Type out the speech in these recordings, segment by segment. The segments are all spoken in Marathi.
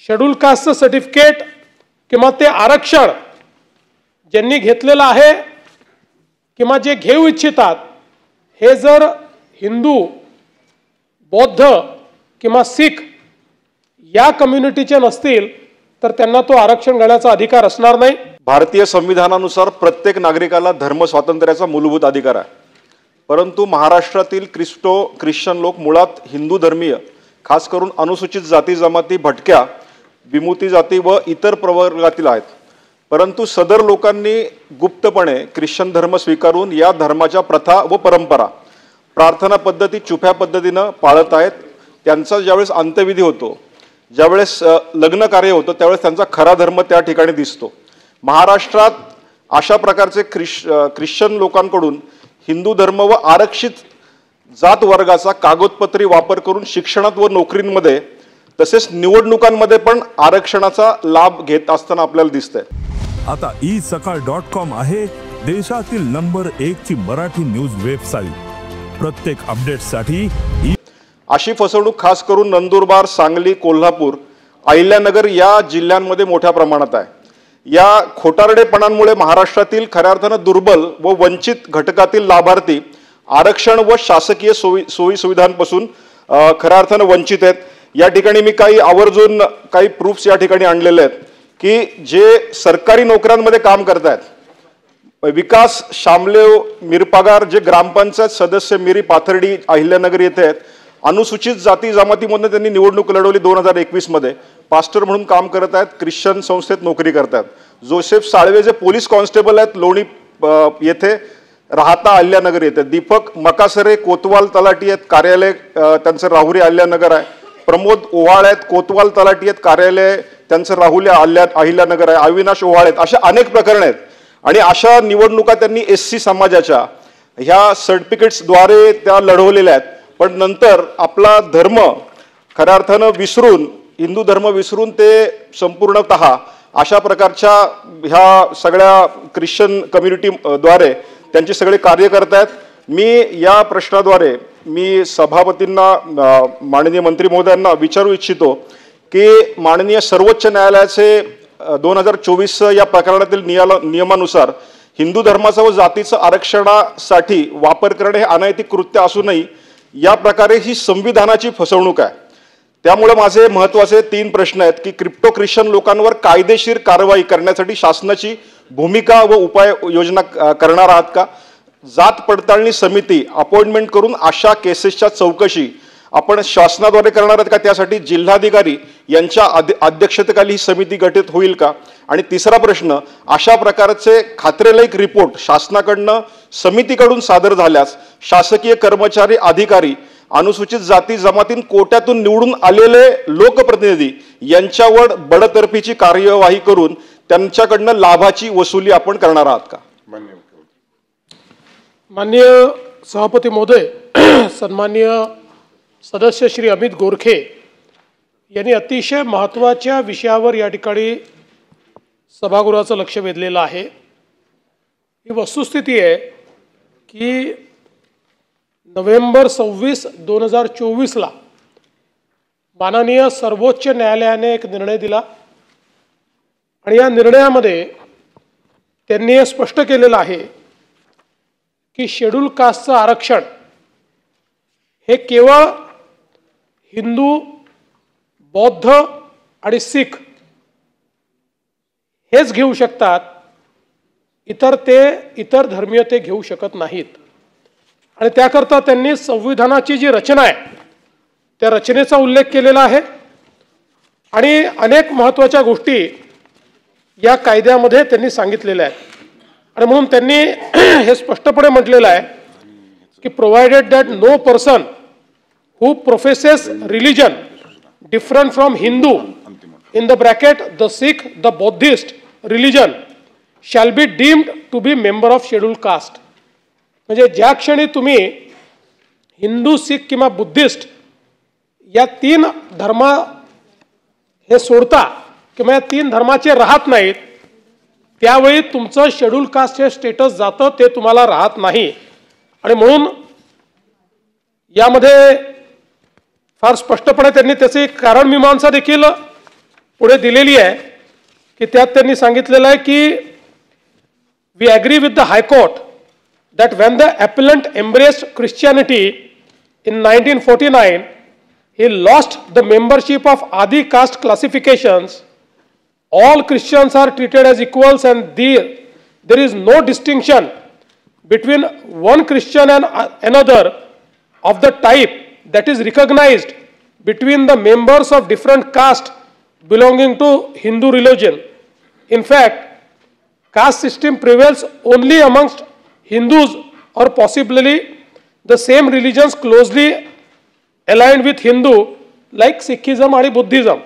शेड्यूल कास्टचं सर्टिफिकेट किंवा ते आरक्षण ज्यांनी घेतलेलं आहे किंवा जे घेऊ इच्छितात हे जर हिंदू, बौद्ध किंवा सिख या कम्युनिटीचे नसतील तर त्यांना तो आरक्षण घेण्याचा अधिकार असणार नाही। भारतीय संविधानानुसार प्रत्येक नागरिकाला धर्म स्वातंत्र्याचा मूलभूत अधिकार आहे, परंतु महाराष्ट्रातील ख्रिश्चन लोक मुळात हिंदू धर्मीय, खास करून अनुसूचित जाती जमाती, भटक्या, विमुक्ती जाती व इतर प्रवर्गातील आहेत। परंतु सदर लोकांनी गुप्तपणे ख्रिश्चन धर्म स्वीकारून या धर्माच्या प्रथा व परंपरा, प्रार्थना पद्धती छुप्या पद्धतीने पाळत आहेत। त्यांचा ज्यावेळेस अंत्यविधी होतो, ज्यावेळेस लग्न कार्य होतं, त्यावेळेस त्यांचा खरा धर्म त्या ठिकाणी दिसतो। महाराष्ट्रात अशा प्रकारचे ख्रिश्चन लोकांकडून हिंदू धर्म व आरक्षित जात वर्गाचा कागदपत्री वापर करून शिक्षणात व नोकरीमध्ये तसेच निवडणुकांमध्ये पण आरक्षणाचा लाभ घेत असताना आपल्याला दिसतंय। आता isakal.com आहे देशातील नंबर 1 ची मराठी न्यूज वेबसाईट। प्रत्येक अपडेटसाठी अशी फसवणूक खास करून नंदुरबार, सांगली, कोल्हापूर, अहिल्यानगर या जिल्ह्यांमध्ये मोठ्या प्रमाणात आहे। या खोटारडेपणांमुळे महाराष्ट्रातील खऱ्या अर्थाने दुर्बल व वंचित घटकातील लाभार्थी आरक्षण व शासकीय सोयी सुविधांपासून खऱ्या अर्थाने वंचित आहेत। या ठिकाणी मी आवर्जून काही प्रूफ्स या ठिकाणी आणलेले आहेत की जे सरकारी नोकऱ्यांमध्ये काम करतात, विकास शामलेव मिरपगार जे ग्रामपंचायत सदस्य मिरी पाथर्डी अहिल्यानगर येथे आहेत, अनुसूचित जाती जमातीमधून त्यांनी निवडणूक लढवली 2021 मध्ये, पास्टर म्हणून काम करत आहेत, ख्रिश्चन संस्थेत नोकरी करतात। जोसेफ साळवे जे पोलीस कॉन्स्टेबल आहेत, लोणी येथे राहता अहिल्यानगर येथे। दीपक मकासरे कोतवाल तलाठी आहेत, कार्यालय त्यांचं राहुरी अहिल्यानगर आहे। प्रमोद ओवाळ आहेत, कोतवाल तलाठी आहेत, कार्यालय त्यांचं राहुरी अहिल्यानगर आहे। अविनाश ओवाळ आहेत। अशा अनेक प्रकरण आहेत आणि अशा निवडणुका त्यांनी SC समाजाच्या ह्या सर्टिफिकेट्सद्वारे त्या लढवलेल्या आहेत। पण नंतर आपला धर्म खऱ्या अर्थानं विसरून, हिंदू धर्म विसरून ते संपूर्णतः अशा प्रकारच्या ह्या सगळ्या ख्रिश्चन कम्युनिटीद्वारे त्यांचे सगळे कार्य करतायत। मी या प्रश्नाद्वारे मी सभापतींना, माननीय मंत्री महोदयांना विचारू इच्छितो की माननीय सर्वोच्च न्यायालयाचे 2024 या प्रकरणातील नियमानुसार हिंदू धर्माचा व जातीचं आरक्षणासाठी वापर करणे हे अनैतिक कृत्य असूनही या प्रकारे ही संविधानाची फसवणूक आहे। त्यामुळे माझे महत्त्वाचे 3 प्रश्न आहेत की क्रिप्टो ख्रिश्चन लोकांवर कायदेशीर कारवाई करण्यासाठी शासनाची भूमिका व उपाययोजना करणार आहात का? जात पडताळणी समिती अपॉइंटमेंट करून अशा केसेसच्या चौकशी आपण शासनाद्वारे करणार आहात का? त्यासाठी जिल्हाधिकारी यांच्या अध्यक्षतेखाली ही समिती गठीत होईल का? आणि तिसरा प्रश्न, अशा प्रकारचे खात्रीलायक रिपोर्ट शासनाकडून समितीकडून सादर झाल्यास शासकीय कर्मचारी, अधिकारी, अनुसूचित जाती जमातीं कोट्यातून निवडून आलेले लोकप्रतिनिधी यांच्यावर बडतर्फीची कार्यवाही करून त्यांच्याकडून लाभाची वसुली आपण करणार आहात का? माननीय सभापती महोदय, सन्माननीय सदस्य श्री अमित गोरखे यांनी अतिशय महत्त्वाच्या विषयावर या ठिकाणी सभागृहाचं लक्ष वेधलेलं आहे। ही वस्तुस्थिती आहे की नोव्हेंबर 26, 2024 ला माननीय सर्वोच्च न्यायालयाने एक निर्णय दिला आणि या निर्णयामध्ये त्यांनी हे स्पष्ट केलेलं आहे की शेड्यूल कास्टचं आरक्षण हे केवळ हिंदू, बौद्ध आणि सिख हेच घेऊ शकतात, इतर धर्मीय ते घेऊ शकत नाहीत। आणि त्याकरता त्यांनी संविधानाची जी रचना आहे त्या रचनेचा उल्लेख केलेला आहे आणि अनेक महत्त्वाच्या गोष्टी या कायद्यामध्ये त्यांनी सांगितलेल्या आहेत। आणि म्हणून त्यांनी हे स्पष्टपणे म्हटलेलं आहे की provided that no person who professes religion different from Hindu in the bracket the Sikh, the Buddhist religion shall be deemed to be member of scheduled caste। म्हणजे ज्या क्षणी तुम्ही हिंदू, सिख किंवा बुद्धिस्ट या 3 धर्म हे सोडता किंवा या 3 धर्माचे राहत नाहीत, त्यावेळी तुमचं शेड्यूल कास्ट हे स्टेटस जातं, ते तुम्हाला राहत नाही। आणि म्हणून यामध्ये फार स्पष्टपणे त्यांनी त्याचे कारण मीमांसा देखील पुढे दिलेली आहे की त्यात त्यांनी सांगितलेलं आहे की we agree with the high court that when the appellant embraced Christianity in 1949, he lost the membership of Adi caste classifications. All Christians are treated as equals and there is no distinction between one Christian and another of the type that is recognized between the members of different castes belonging to Hindu religion. In fact, caste system prevails only amongst Hindus or possibly the same religions closely aligned with Hindu like Sikhism आणि बुद्धिझम.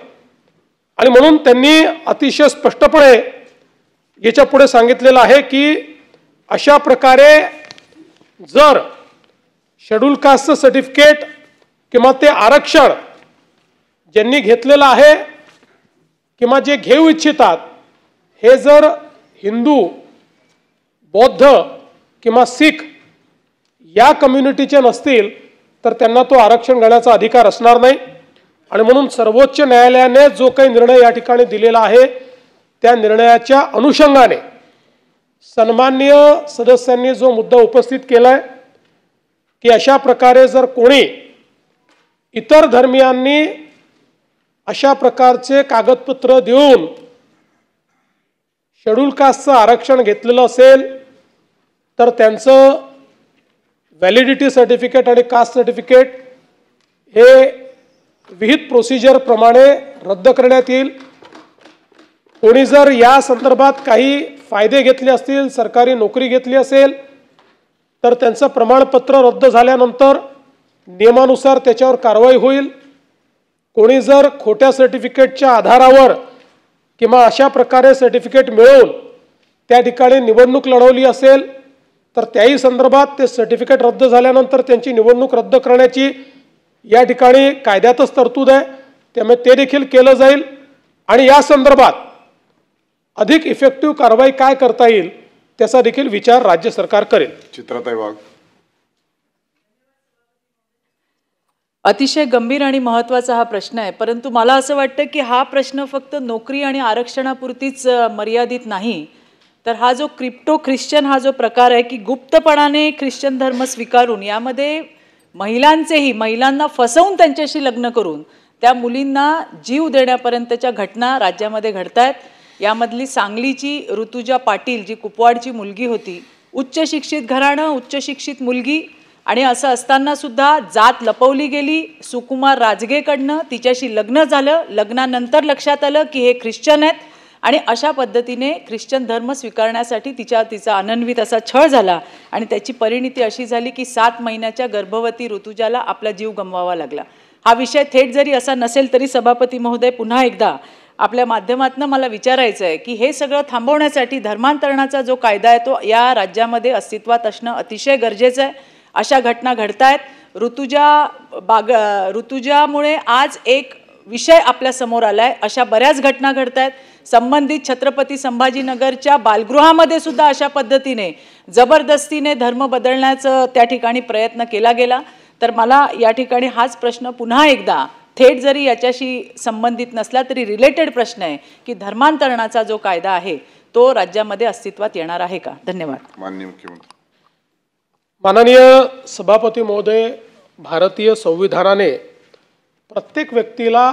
आणि म्हणून त्यांनी अतिशय स्पष्टपणे याच्या पुढे सांगितलेलं आहे की अशा प्रकारे जर शेड्यूल कास्टचं सर्टिफिकेट किंवा ते आरक्षण ज्यांनी घेतलेलं आहे किंवा जे घेऊ इच्छितात हे जर हिंदू, बौद्ध किंवा सिख या कम्युनिटीचे नसतील तर त्यांना तो आरक्षण घेण्याचा अधिकार असणार नाही. आणि म्हणून सर्वोच्च न्यायालयाने जो काही निर्णय या ठिकाणी दिलेला आहे त्या निर्णयाच्या अनुषंगाने सन्माननीय सदस्यांनी जो मुद्दा उपस्थित केलाय की अशा प्रकारे जर कोणी इतर धर्मियांनी अशा प्रकारचे कागदपत्र देऊन शेड्यूल कास्टचं आरक्षण घेतलेलं असेल तर त्यांचं व्हॅलिडिटी सर्टिफिकेट आणि कास्ट सर्टिफिकेट हे विहित प्रोसिजरप्रमाणे रद्द करण्यात येईल. कोणी जर या संदर्भात काही फायदे घेतले असतील, सरकारी नोकरी घेतली असेल तर त्यांचं प्रमाणपत्र रद्द झाल्यानंतर नियमानुसार त्याच्यावर कारवाई होईल. कोणी जर खोट्या सर्टिफिकेटच्या आधारावर किंवा अशा प्रकारे सर्टिफिकेट मिळवून त्या ठिकाणी निवडणूक लढवली असेल तर त्याही संदर्भात ते सर्टिफिकेट रद्द झाल्यानंतर त्यांची निवडणूक रद्द करण्याची या ठिकाणी कायद्यातच तरतूद आहे. त्यामुळे ते देखील केलं जाईल आणि या संदर्भात अधिक इफेक्टिव्ह कारवाई काय करता येईल त्याचा देखील विचार राज्य सरकार करेल. चित्राताई वाघ. अतिशय गंभीर आणि महत्त्वाचा हा प्रश्न आहे, परंतु मला असं वाटतं की हा प्रश्न फक्त नोकरी आणि आरक्षणापुरतीच मर्यादित नाही, तर हा जो क्रिप्टो ख्रिश्चन हा जो प्रकार आहे की गुप्तपणाने ख्रिश्चन धर्म स्वीकारून यामध्ये महिलांना फसवून त्यांच्याशी लग्न करून त्या मुलींना जीव देण्यापर्यंतच्या घटना राज्यामध्ये घडत आहेत. यामधली सांगलीची ऋतुजा पाटील जी कुपवाडची मुलगी होती, उच्च शिक्षित घराणं, उच्च शिक्षित मुलगी, आणि असं असताना सुद्धा जात लपवली गेली. सुकुमार राजगेकडनं तिच्याशी लग्न झालं. लग्नानंतर लक्षात आलं की हे ख्रिश्चन आहेत आणि अशा पद्धतीने ख्रिश्चन धर्म स्वीकारण्यासाठी तिचा अनन्वित असा छळ झाला आणि त्याची परिणिती अशी झाली की 7 महिन्याच्या गर्भवती ऋतुजाला आपला जीव गमवावा लागला. हा विषय थेट जरी असा नसेल तरी सभापती महोदय पुन्हा एकदा आपल्या माध्यमातून मला विचारायचं आहे की हे सगळं थांबवण्यासाठी धर्मांतरणाचा जो कायदा आहे तो या राज्यामध्ये अस्तित्वात असणं अतिशय गरजेचं आहे. अशा घटना घडतायत. ऋतुजामुळे आज एक विषय आपल्या समोर आलाय. अशा बऱ्याच घटना घडतायत. संबंधित छत्रपती संभाजीनगरच्या बालगृहामध्ये सुद्धा अशा पद्धतीने जबरदस्तीने धर्म बदलण्याचा त्या ठिकाणी प्रयत्न केला गेला. तर मला या ठिकाणी हाच प्रश्न पुन्हा एकदा थेट जरी याच्याशी संबंधित नसला तरी रिलेटेड प्रश्न आहे की धर्मांतरणाचा जो कायदा आहे तो राज्यामध्ये अस्तित्वात येणार आहे का? धन्यवाद. माननीय मुख्यमंत्री. माननीय सभापती महोदय, भारतीय संविधानाने प्रत्येक व्यक्तीला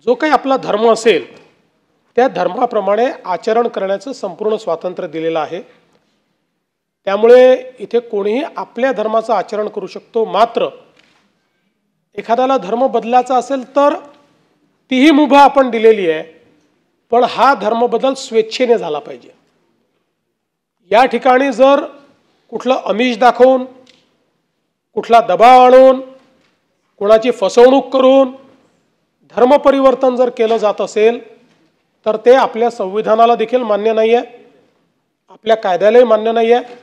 जो काही आपला धर्म असेल त्या धर्माप्रमाणे आचरण करण्याचं संपूर्ण स्वातंत्र्य दिलेलं आहे. त्यामुळे इथे कोणीही आपल्या धर्माचं आचरण करू शकतो. मात्र एखाद्याला धर्म बदलायचा असेल तर तीही मुभा आपण दिलेली आहे, पण हा धर्म बदल स्वेच्छेने झाला पाहिजे. या ठिकाणी जर कुठलं आमिष दाखवून, कुठला दबाव आणून, कोणाची फसवणूक करून धर्म परिवर्तन जर केलं जात असेल तर ते आपल्या संविधानाला देखील मान्य नाही आहे, आपल्या कायद्यालाही मान्य नाही आहे.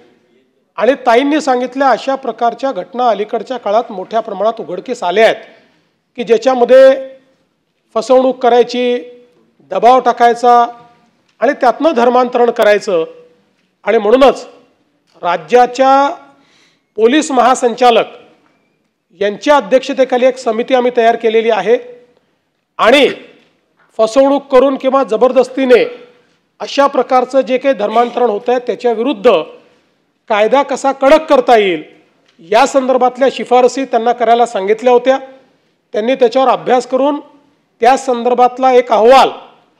आणि ताईंनी सांगितल्या अशा प्रकारच्या घटना अलीकडच्या काळात मोठ्या प्रमाणात उघडकीस आल्या आहेत की ज्याच्यामध्ये फसवणूक करायची, दबाव टाकायचा आणि त्यातनं धर्मांतरण करायचं. आणि म्हणूनच राज्याच्या पोलीस महासंचालक यांच्या अध्यक्षतेखाली एक समिती आम्ही तयार केलेली आहे आणि फसवणूक करून किंवा जबरदस्तीने अशा प्रकारचं जे काही धर्मांतरण होत आहे त्याच्या विरुद्ध कायदा कसा कडक करता येईल या संदर्भातल्या शिफारसी त्यांना करायला सांगितल्या होत्या. त्यांनी त्याच्यावर अभ्यास करून त्या संदर्भातला एक अहवाल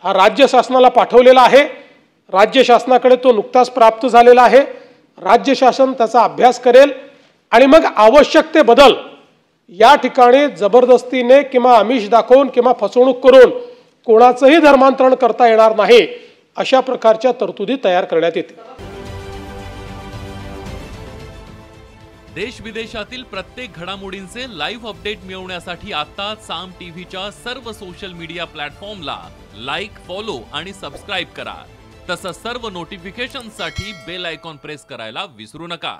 हा राज्य शासनाला पाठवलेला आहे. राज्य शासनाकडे तो नुकताच प्राप्त झालेला आहे. राज्य शासन त्याचा अभ्यास करेल आणि मग आवश्यक ते बदल या ठिकाणी जबरदस्तीने किंवा आमिष दाखवून किंवा फसवणूक करून कोणाचंही धर्मांतरण करता येणार नाही अशा प्रकारच्या तरतुदी तयार करण्यात येतील. देश विदेशातील प्रत्येक घडामोडींचे लाईव्ह अपडेट मिळवण्यासाठी आता साम टीव्हीच्या सर्व सोशल मीडिया प्लॅटफॉर्मला लाईक, फॉलो आणि सबस्क्राईब करा. तसंच सर्व नोटिफिकेशनसाठी बेल आयकॉन प्रेस करायला विसरू नका.